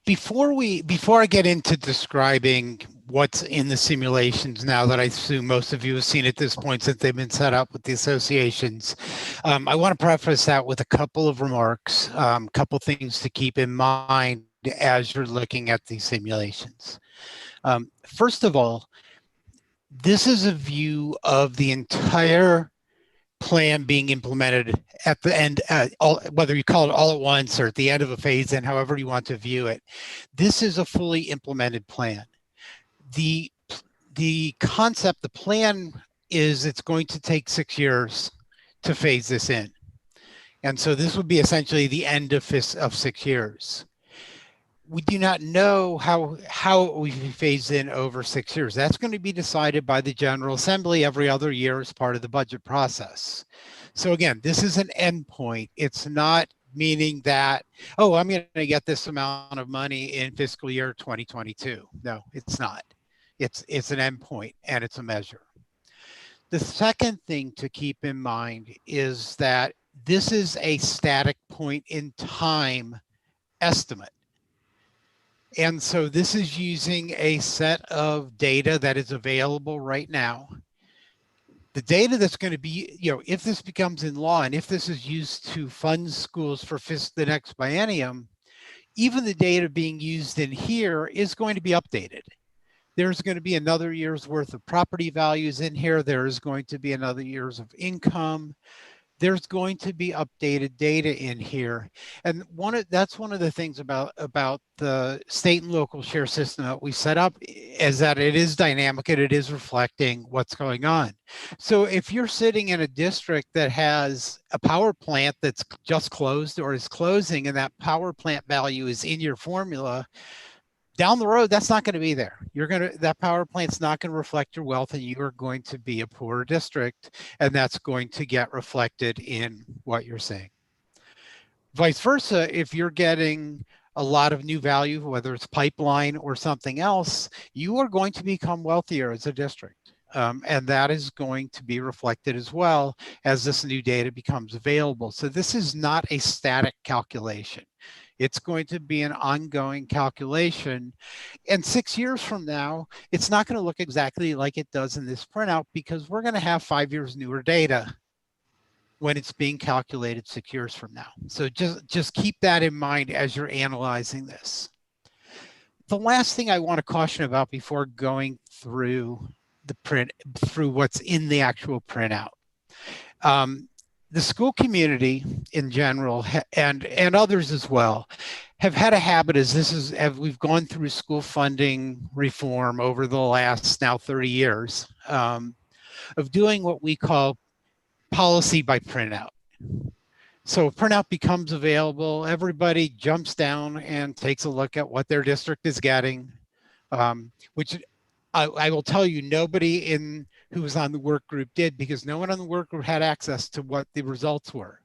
Before I get into describing what's in the simulations now that I assume most of you have seen at this point since they've been set up with the associations, I want to preface that with a couple of remarks, couple things to keep in mind as you're looking at these simulations. First of all, this is a view of the entire plan being implemented at the end, whether you call it all at once or at the end of a phase and however you want to view it. This is a fully implemented plan. The concept, the plan is it's going to take 6 years to phase this in. And so this would be essentially the end of 6 years. we do not know how it will be phased in over 6 years. That's going to be decided by the General Assembly every other year as part of the budget process. So again, this is an endpoint. It's not meaning that, oh, I'm going to get this amount of money in fiscal year 2022. No, it's not. It's an endpoint and it's a measure. The second thing to keep in mind is that this is a static point in time estimate. And so this is using a set of data that is available right now. The data that's going to be, if this becomes in law and if this is used to fund schools for the next biennium, even the data being used in here is going to be updated. There's going to be another year's worth of property values in here. There is going to be another year's of income. There's going to be updated data in here. And that's one of the things about the state and local share system that we set up, is that it is dynamic and it is reflecting what's going on. So if you're sitting in a district that has a power plant that's just closed or is closing, and that power plant value is in your formula, down the road, that's not going to be there. That power plant's not going to reflect your wealth, and you are going to be a poorer district, and that's going to get reflected in what you're seeing. Vice versa, if you're getting a lot of new value, whether it's pipeline or something else, you are going to become wealthier as a district. And that is going to be reflected as well as this new data becomes available. So this is not a static calculation. It's going to be an ongoing calculation. And 6 years from now, it's not going to look exactly like it does in this printout, because we're going to have 5 years newer data when it's being calculated 6 years from now. So just keep that in mind as you're analyzing this. The last thing I want to caution about before going through through what's in the actual printout. The school community in general, and others as well, have had a habit, as we've gone through school funding reform over the last now 30 years, of doing what we call policy by printout. So a printout becomes available, everybody jumps down and takes a look at what their district is getting, which I will tell you, nobody who was on the work group did, because no one on the work group had access to what the results were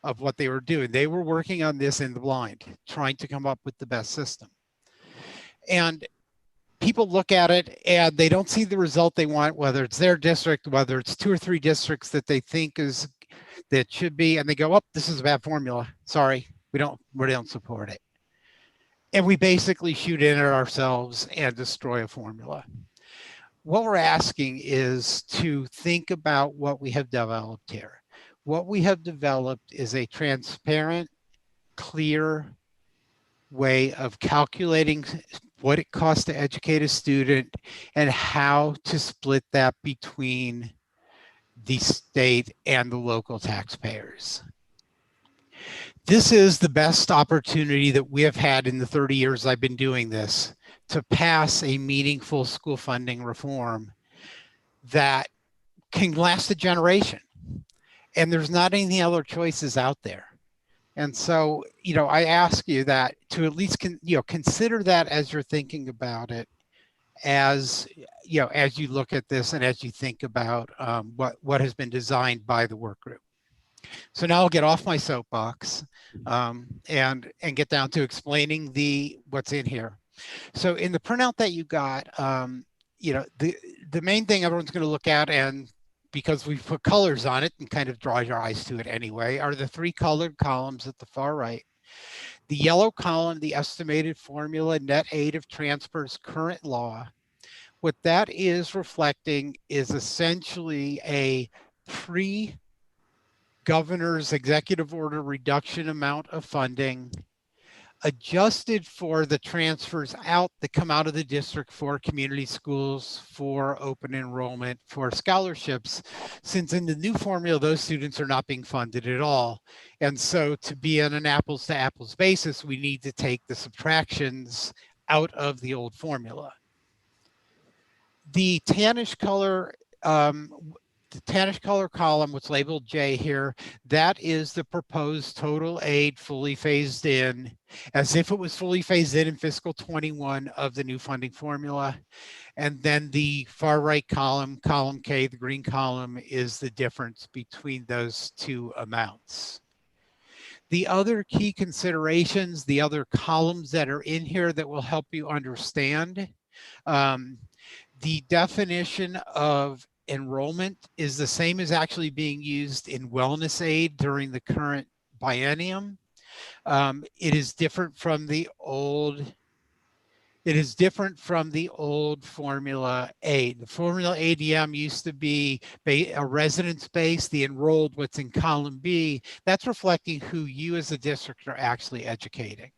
of what they were doing. They were working on this in the blind, trying to come up with the best system. And people look at it and they don't see the result they want, whether it's their district, whether it's 2 or 3 districts that they think that should be, and they go, oh, this is a bad formula. Sorry, we don't support it. And we basically shoot in at ourselves and destroy a formula. What we're asking is to think about what we have developed here. What we have developed is a transparent, clear way of calculating what it costs to educate a student and how to split that between the state and the local taxpayers. This is the best opportunity that we have had in the 30 years I've been doing this to pass a meaningful school funding reform that can last a generation. And there's not any other choices out there. And so, I ask you that to at least, consider that as you're thinking about it, as you look at this and as you think about what has been designed by the work group. So now I'll get off my soapbox and get down to explaining what's in here. So in the printout that you got, the main thing everyone's going to look at, and because we've put colors on it and kind of draw your eyes to it anyway, are the 3 colored columns at the far right. The yellow column, the estimated formula, net aid of transfers, current law. What that is reflecting is essentially a governor's executive order reduction amount of funding, adjusted for the transfers that come out of the district for community schools, for open enrollment, for scholarships, since in the new formula, those students are not being funded at all. And so to be on an apples to apples basis, we need to take the subtractions out of the old formula. The tannish color the tannish color column, what's labeled J here, that is the proposed total aid fully phased in, as if it was fully phased in fiscal 21 of the new funding formula. And then the far right column, column K, the green column, is the difference between those two amounts. The other key considerations, the other columns that are in here that will help you understand, the definition of enrollment is the same as actually being used in wellness aid during the current biennium. It is different from the old formula aid. The formula ADM used to be a residence base, the enrolled, what's in column B, that's reflecting who you as a district are actually educating.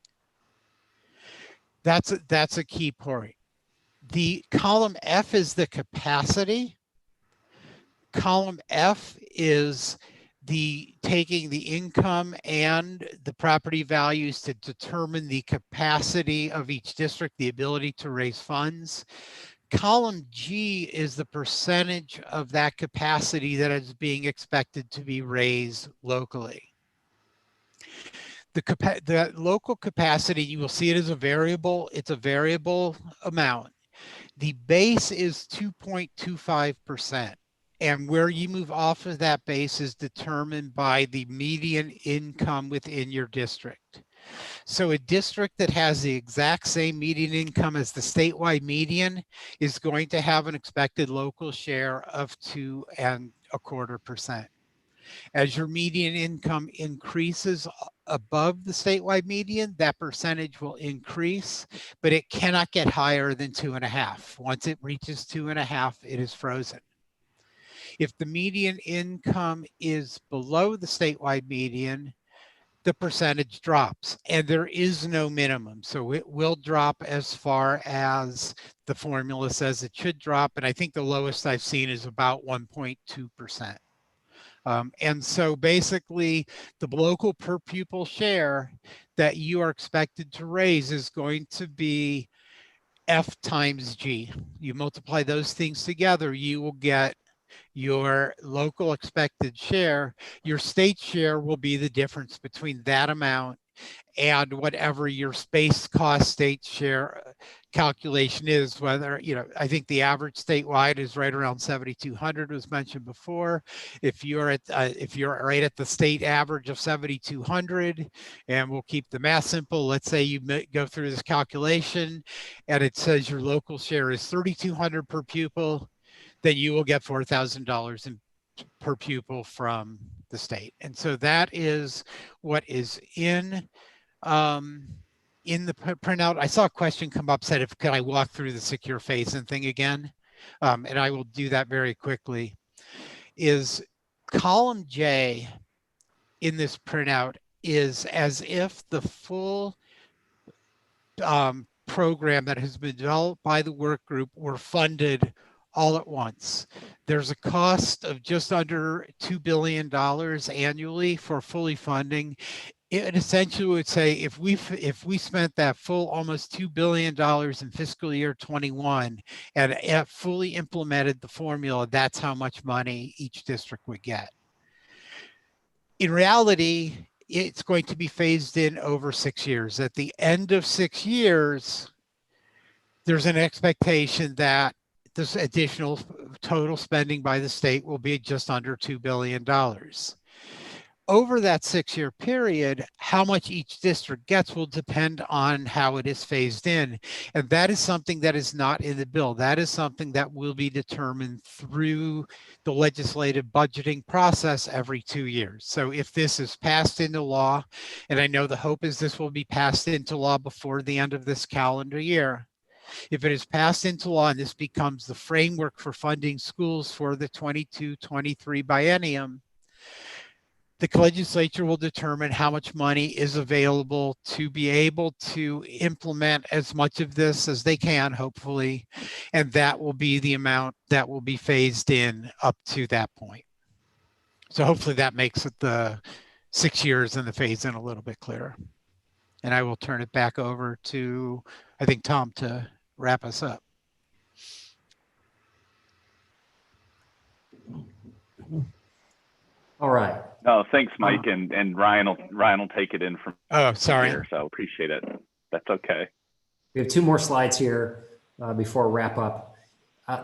That's a key point. The column F is the capacity. Column F is taking the income and the property values to determine the capacity of each district, the ability to raise funds. Column G is the percentage of that capacity that is being expected to be raised locally. The local capacity, you will see it as a variable. It's a variable amount. The base is 2.25%. And where you move off of that base is determined by the median income within your district. So a district that has the exact same median income as the statewide median is going to have an expected local share of 2.25%. As your median income increases above the statewide median, that percentage will increase, but it cannot get higher than 2.5. Once it reaches 2.5, it is frozen. If the median income is below the statewide median, the percentage drops, and there is no minimum. So it will drop as far as the formula says it should drop. And I think the lowest I've seen is about 1.2%. And so basically the local per pupil share that you are expected to raise is going to be F times G. You multiply those things together, you will get your local expected share. Your state share will be the difference between that amount and whatever your space cost state share calculation is, whether, I think the average statewide is right around 7,200 was mentioned before. If you're right at the state average of 7,200, and we'll keep the math simple, let's say you go through this calculation and it says your local share is 3,200 per pupil, then you will get $4,000 per pupil from the state. And so that is what is in the printout. I saw a question come up, said, could I walk through the secure phase-in thing again? And I will do that very quickly. Is column J in this printout is as if the full program that has been developed by the work group were funded all at once. There's a cost of just under $2 billion annually for fully funding. It essentially would say if we spent that full almost $2 billion in fiscal year 21 and fully implemented the formula, that's how much money each district would get. In reality, it's going to be phased in over 6 years. At the end of 6 years, there's an expectation that this additional total spending by the state will be just under $2 billion. Over that 6-year period, how much each district gets will depend on how it is phased in. And that is something that is not in the bill. That is something that will be determined through the legislative budgeting process every 2 years. So if this is passed into law, and I know the hope is this will be passed into law before the end of this calendar year, if it is passed into law and this becomes the framework for funding schools for the 22-23 biennium, the legislature will determine how much money is available to be able to implement as much of this as they can, hopefully, and that will be the amount that will be phased in up to that point. So hopefully that makes it the 6 years and the phase in a little bit clearer. And I will turn it back over to, I think, Tom to wrap us up. All right. No, thanks, Mike, and Ryan will take it in from Oh, sorry. here. So appreciate it. That's okay. We have 2 more slides here before we wrap up.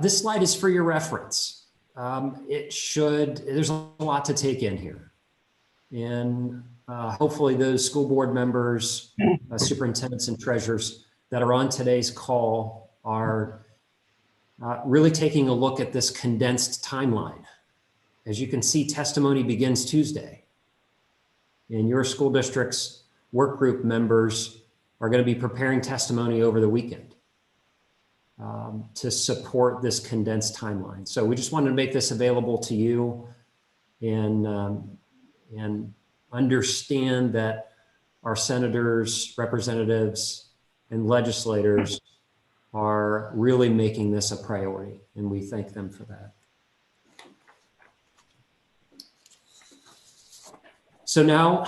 This slide is for your reference. There's a lot to take in here. And hopefully those school board members, superintendents and treasurers that are on today's call are really taking a look at this condensed timeline. As you can see, testimony begins Tuesday. And your school district's work group members are going to be preparing testimony over the weekend to support this condensed timeline. So we just wanted to make this available to you and understand that our senators, representatives, and legislators are really making this a priority, and we thank them for that. So now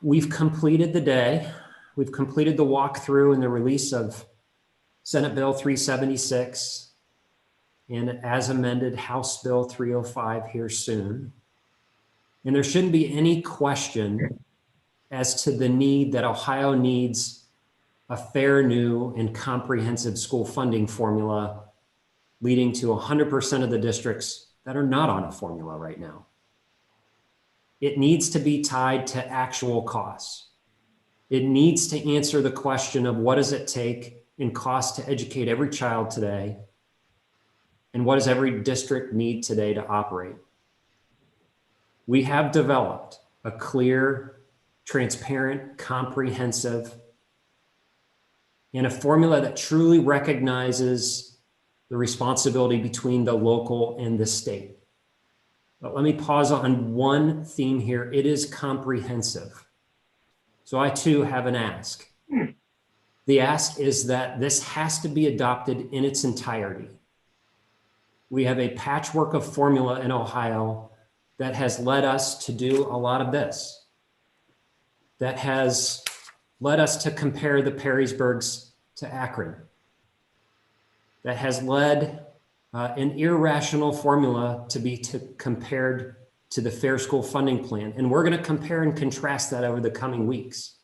we've completed the day. We've completed the walkthrough and the release of Senate Bill 376 and as amended House Bill 305 here soon. And there shouldn't be any question as to the need that Ohio needs a fair, new, and comprehensive school funding formula leading to 100% of the districts that are not on a formula right now. It needs to be tied to actual costs. It needs to answer the question of what does it take in cost to educate every child today, and what does every district need today to operate? We have developed a clear, transparent, comprehensive, and a formula that truly recognizes the responsibility between the local and the state. But let me pause on one theme here. It is comprehensive. So I too have an ask. The ask is that this has to be adopted in its entirety. We have a patchwork of formula in Ohio that has led us to do a lot of this, that has led us to compare the Perrysburgs to Akron, that has led an irrational formula to be compared to the Fair School Funding Plan. And we're going to compare and contrast that over the coming weeks.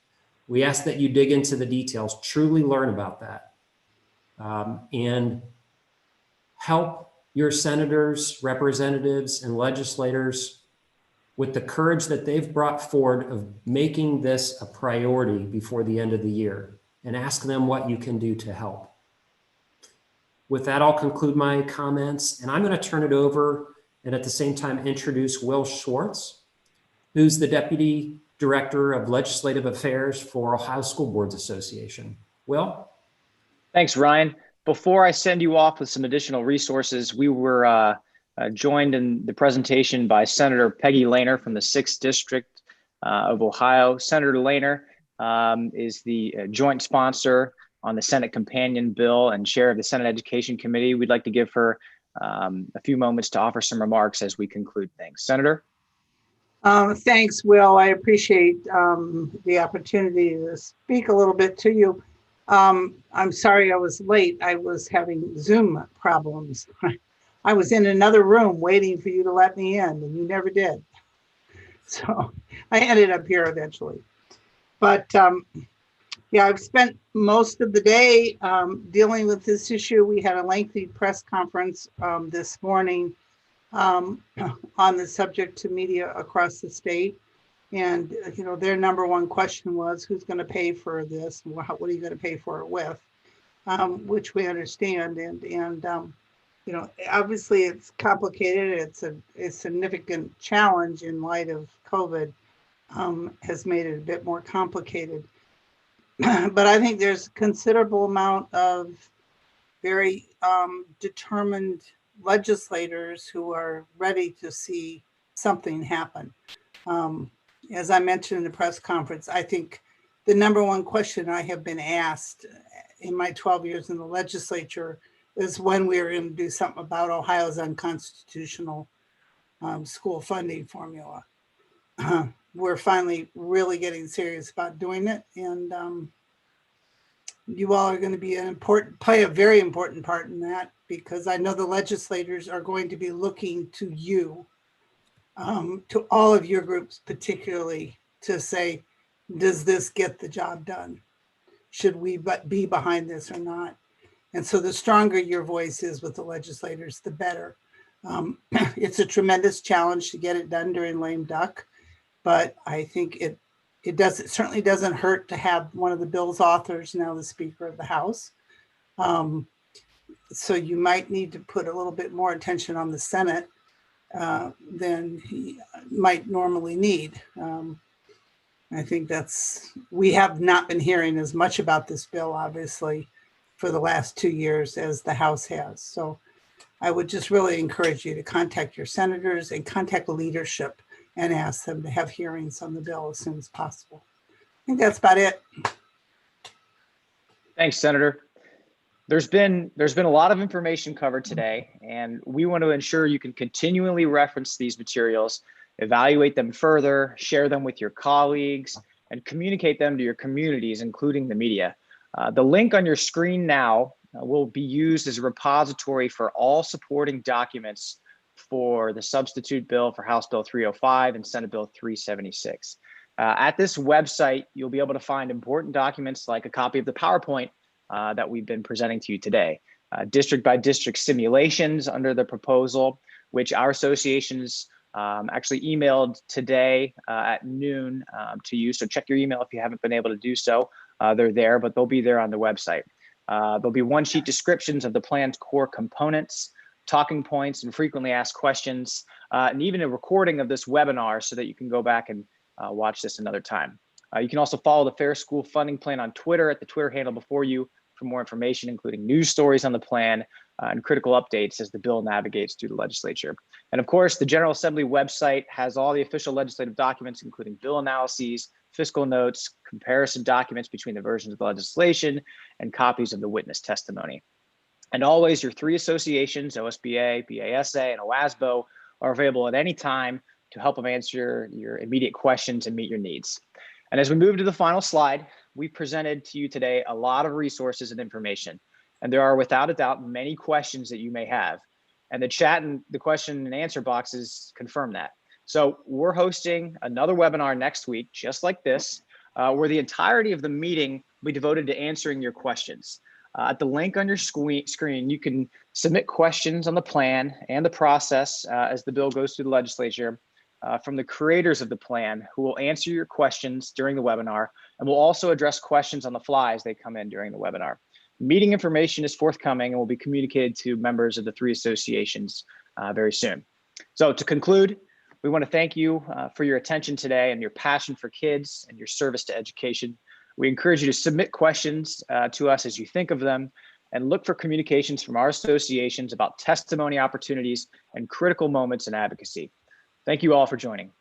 We ask that you dig into the details, truly learn about that, and help your senators, representatives, and legislators with the courage that they've brought forward of making this a priority before the end of the year, and ask them what you can do to help. With that, I'll conclude my comments, and I'm going to turn it over and at the same time introduce Will Schwartz, who's the Deputy Director of Legislative Affairs for Ohio School Boards Association. Will? Thanks, Ryan. Before I send you off with some additional resources, we were joined in the presentation by Senator Peggy Lehner from the 6th District of Ohio. Senator Lehner is the joint sponsor on the Senate Companion Bill and chair of the Senate Education Committee. We'd like to give her a few moments to offer some remarks as we conclude things. Senator? Thanks, Will. I appreciate the opportunity to speak a little bit to you. I'm sorry I was late. I was having Zoom problems. I was in another room waiting for you to let me in, and you never did. So I ended up here eventually. But yeah, I've spent most of the day dealing with this issue. We had a lengthy press conference this morning on the subject to media across the state. And, you know, their number one question was, who's going to pay for this? What are you going to pay for it with? Which we understand. And you know, obviously it's complicated. It's a significant challenge in light of COVID, has made it a bit more complicated. But I think there's a considerable amount of very determined legislators who are ready to see something happen. As I mentioned in the press conference, I think the number one question I have been asked in my 12 years in the legislature is when we're going to do something about Ohio's unconstitutional school funding formula. We're finally really getting serious about doing it, and you all are going to be play a very important part in that, because I know the legislators are going to be looking to you to all of your groups, particularly to say, does this get the job done? Should we be behind this or not? And so the stronger your voice is with the legislators, the better. It's a tremendous challenge to get it done during lame duck, but I think it certainly doesn't hurt to have one of the bill's authors now the Speaker of the House. So you might need to put a little bit more attention on the Senate than he might normally need. I think we have not been hearing as much about this bill, obviously, for the last 2 years as the House has. So I would just really encourage you to contact your senators and contact leadership and ask them to have hearings on the bill as soon as possible. I think that's about it. Thanks, Senator. There's been a lot of information covered today, and we want to ensure you can continually reference these materials, evaluate them further, share them with your colleagues, and communicate them to your communities, including the media. The link on your screen now will be used as a repository for all supporting documents for the substitute bill for House Bill 305 and Senate Bill 376. At this website, you'll be able to find important documents like a copy of the PowerPoint that we've been presenting to you today, district by district simulations under the proposal, which our associations actually emailed today at noon to you. So check your email if you haven't been able to do so. They're there, but they'll be there on the website. There'll be one-sheet descriptions of the plan's core components, talking points, and frequently asked questions, and even a recording of this webinar so that you can go back and watch this another time. You can also follow the Fair School Funding Plan on Twitter at the Twitter handle before you for more information, including news stories on the plan and critical updates as the bill navigates through the legislature. And of course, the General Assembly website has all the official legislative documents, including bill analyses, fiscal notes, comparison documents between the versions of the legislation, and copies of the witness testimony. And always, your three associations, OSBA, BASA, and OASBO, are available at any time to help them answer your immediate questions and meet your needs. And as we move to the final slide, we presented to you today a lot of resources and information. And there are, without a doubt, many questions that you may have. And the chat and the question and answer boxes confirm that. So we're hosting another webinar next week, just like this, where the entirety of the meeting will be devoted to answering your questions. At the link on your screen, you can submit questions on the plan and the process as the bill goes through the legislature from the creators of the plan, who will answer your questions during the webinar and will also address questions on the fly as they come in during the webinar. Meeting information is forthcoming and will be communicated to members of the three associations very soon. So to conclude, we want to thank you for your attention today and your passion for kids and your service to education. We encourage you to submit questions to us as you think of them, and look for communications from our associations about testimony opportunities and critical moments in advocacy. Thank you all for joining.